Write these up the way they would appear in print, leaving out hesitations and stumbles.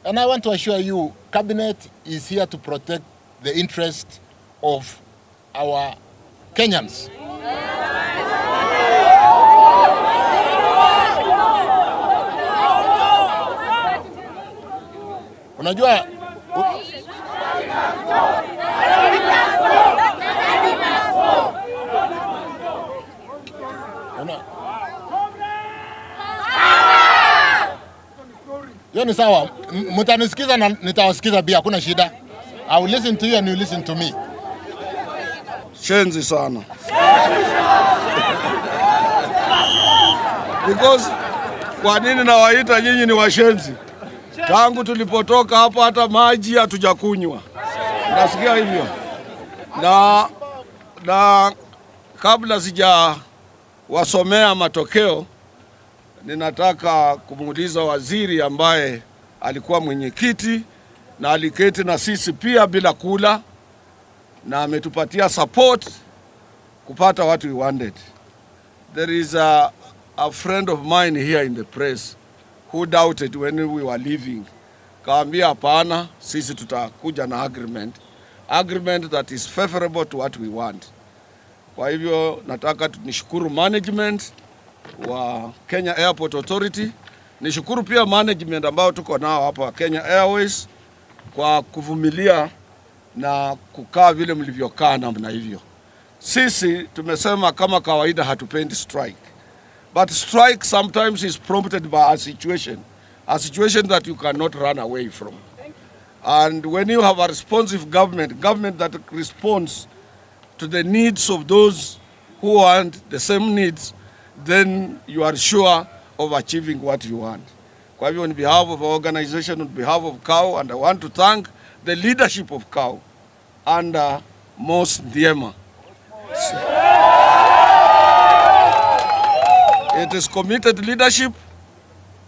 And I want to assure you, Cabinet is here to protect the interest of our Kenyans. Unajua hiyo ni sawa, mtanisikiza na nitawasikiza pia, hakuna shida. I will listen to you and you listen to me. Shenzi sana. Because kwa nini nawaita nyinyi ni washenzi? Tangu tulipotoka hapa hata maji hatujakunywa. Nasikia hivyo. Na kabla sija wasomea matokeo, ninataka kumuuliza waziri ambaye alikuwa mwenyekiti na aliketi na sisi pia bila kula na ametupatia support kupata what we wanted. There is a friend of mine here in the press who doubted when we were leaving. Kaambia hapana, sisi tutakuja na agreement that is favorable to what we want. Kwa hivyo nataka nishukuru management wa Kenya Airport Authority, nishukuru pia management ambao tuko nao hapa Kenya Airways kwa kuvumilia na kukaa vile mlivyokaa namna hivyo. Sisi tumesema kama kawaida hatupendi strike. But strike sometimes is prompted by a situation that you cannot run away from. And when you have a responsive government that responds to the needs of those who want the same needs, then you are sure of achieving what you want. Kwa hivyo on behalf of our organization, on behalf of KAU, and I want to thank the leadership of KAU under Mos Ndiema. It is committed leadership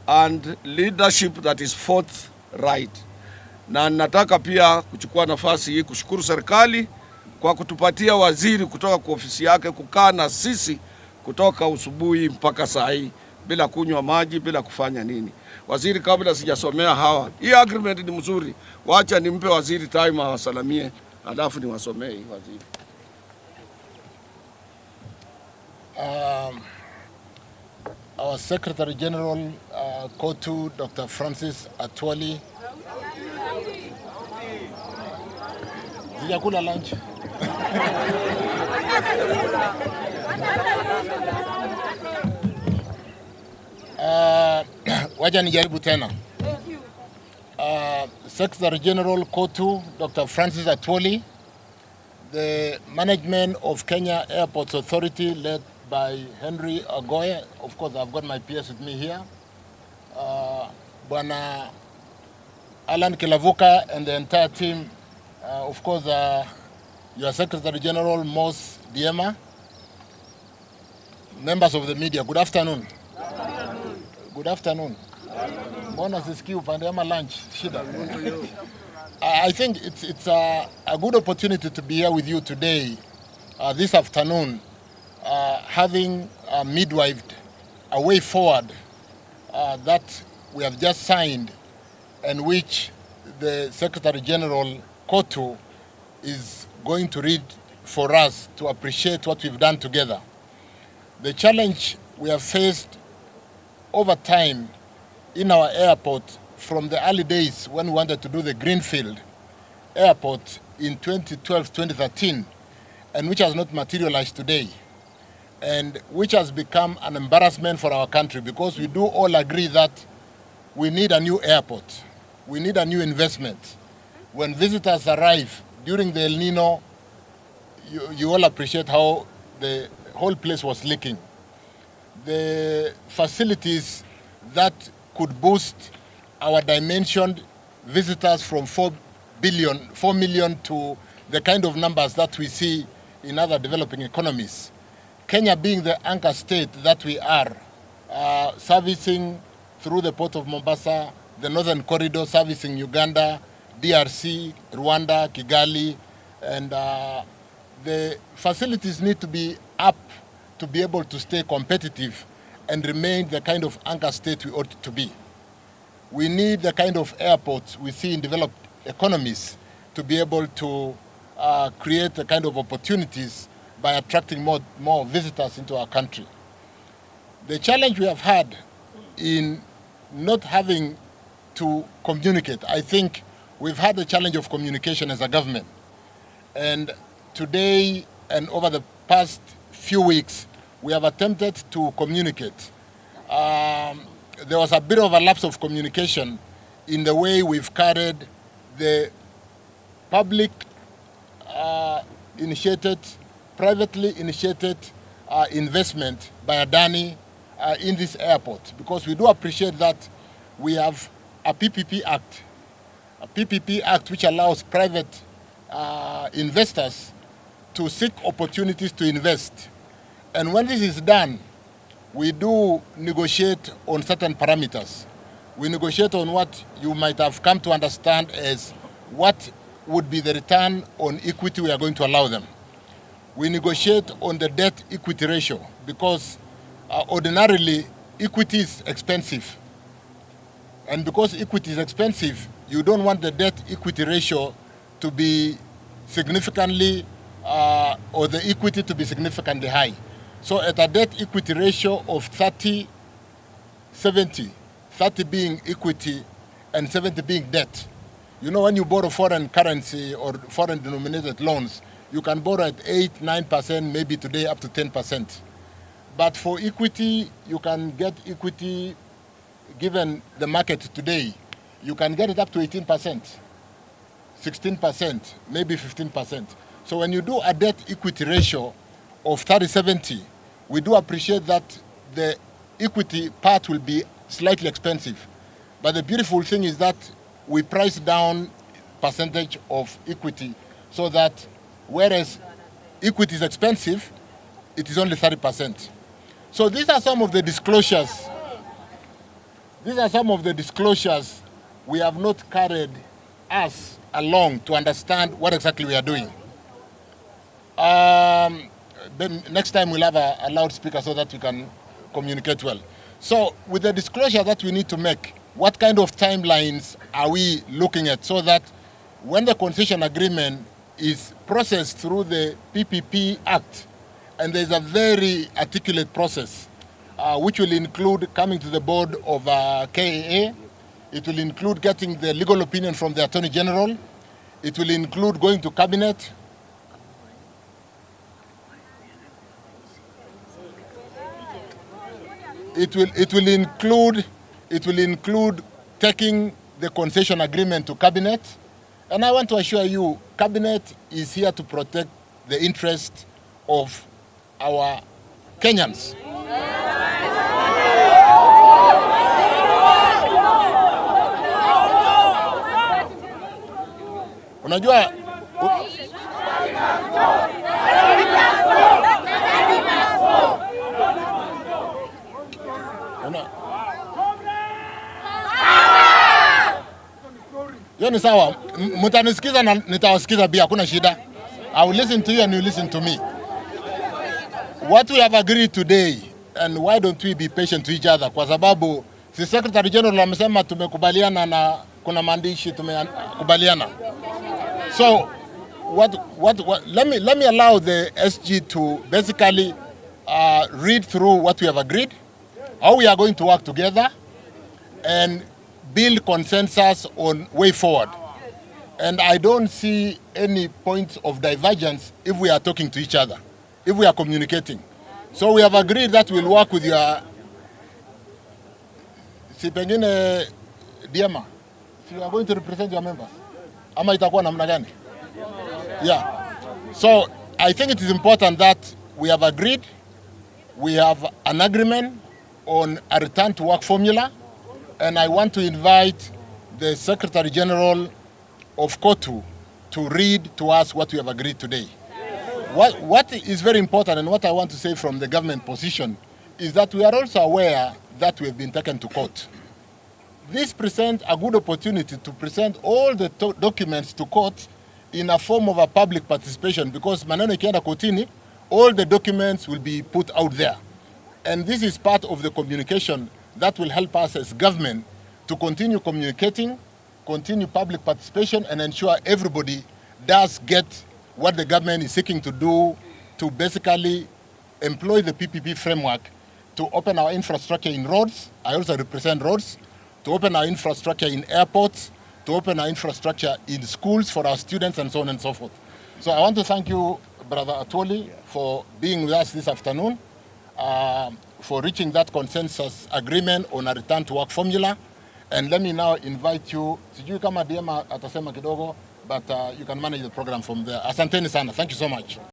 and leadership that is forthright. Na nataka pia kuchukua nafasi hii kushukuru serikali kwa kutupatia waziri kutoka kwa ofisi yake kukaa na sisi kutoka usubuhi mpaka saa hii bila kunywa maji, bila kufanya nini. Waziri, kabla sijasomea hawa, hii agreement ni mzuri. Wacha nimpe waziri time awasalamie, alafu niwasomee hii waziri. Our Secretary General, Kotu, Dr. Francis Atwoli. Zijakula lunch. Waja nijaribu tena. Secretary General Kotu, Dr. Francis Atwoli, the management of Kenya Airports Authority led by Henry Agoye. Of course, I've got my PS with me here. Bwana Alan Kilavuka and the entire team. Of course, your Secretary General, Mos Ndiema. Members of the media, good afternoon. Good afternoon. Mbona sisikii upande ama lunch? Shida. I think it's a good opportunity to be here with you today, this afternoon, having midwifed a way forward that we have just signed, and which the Secretary General Kotu is going to read for us to appreciate what we've done together. The challenge we have faced over time in our airport from the early days when we wanted to do the Greenfield airport in 2012-2013, and which has not materialized today, and which has become an embarrassment for our country, because we do all agree that we need a new airport. We need a new investment. When visitors arrive during the El Nino, you all appreciate how the whole place was leaking. The facilities that could boost our dimensioned visitors from 4 million to the kind of numbers that we see in other developing economies. Kenya being the anchor state that we are, servicing through the port of Mombasa, the northern corridor servicing Uganda, DRC, Rwanda, Kigali, and the facilities need to be up to be able to stay competitive and remain the kind of anchor state we ought to be. we need the kind of airports we see in developed economies to be able to create the kind of opportunities by attracting more visitors into our country. The challenge we have had in not having to communicate, I think we've had the challenge of communication as a government. And today and over the past few weeks, we have attempted to communicate. There was a bit of a lapse of communication in the way we've carried the public initiated, privately initiated investment by Adani in this airport, because we do appreciate that we have a PPP Act which allows private investors to seek opportunities to invest. And when this is done, we do negotiate on certain parameters. We negotiate on what you might have come to understand as what would be the return on equity we are going to allow them. We negotiate on the debt equity ratio because ordinarily equity is expensive. And because equity is expensive, you don't want the debt equity ratio to be significantly, or the equity to be significantly high. So at a debt equity ratio of 30-70, 30 being equity and 70 being debt. You know, when you borrow foreign currency or foreign denominated loans, you can borrow at 8-9%, maybe today up to 10%. But for equity, you can get equity, given the market today, you can get it up to 18%, 16%, maybe 15%. So when you do a debt equity ratio of 30-70, we do appreciate that the equity part will be slightly expensive. But the beautiful thing is that we price down percentage of equity so that whereas equity is expensive, it is only 30%. So these are some of the disclosures. These are some of the disclosures we have not carried us along to understand what exactly we are doing. Then next time we'll have a loudspeaker so that we can communicate well. So with the disclosure that we need to make, what kind of timelines are we looking at so that when the concession agreement is processed through the PPP Act, and there's a very articulate process, which will include coming to the board of KIA, it will include getting the legal opinion from the Attorney General, it will include going to Cabinet, it will include taking the concession agreement to Cabinet. And I want to assure you, Cabinet is here to protect the interest of our Kenyans. Unajua hiyo ni sawa, mtanisikiza na nitawasikiza pia, hakuna shida. I will listen to you and you listen to me. What we have agreed today, and why don't we be patient to each other? Kwa sababu si Secretary General amesema tumekubaliana na kuna maandishi tumekubaliana. So let me allow the SG to basically read through what we have agreed, how we are going to work together, and build consensus on way forward. And I don't see any points of divergence if we are talking to each other, if we are communicating. So we have agreed that we'll work with your, si pengine Diema, so you are going to represent your members. Ama itakuwa namna gani? Yeah. So I think it is important that we have agreed, we have an agreement on a return to work formula, and I want to invite the Secretary General of KOTU to read to us what we have agreed today. What is very important, and what I want to say from the government position, is that we are also aware that we have been taken to court. This presents a good opportunity to present all the documents to court in a form of a public participation, because maneno ikienda kotini, all the documents will be put out there. And this is part of the communication that will help us as government to continue communicating, continue public participation, and ensure everybody does get what the government is seeking to do to basically employ the PPP framework to open our infrastructure in roads. I also represent roads, to open our infrastructure in airports, to open our infrastructure in schools for our students, and so on and so forth. So I want to thank you, Brother Atwoli, for being with us this afternoon, for reaching that consensus agreement on a return to work formula. And let me now invite you, sijui kama DM atasema kidogo, but you can manage the program from there. Asanteni sana. Thank you so much.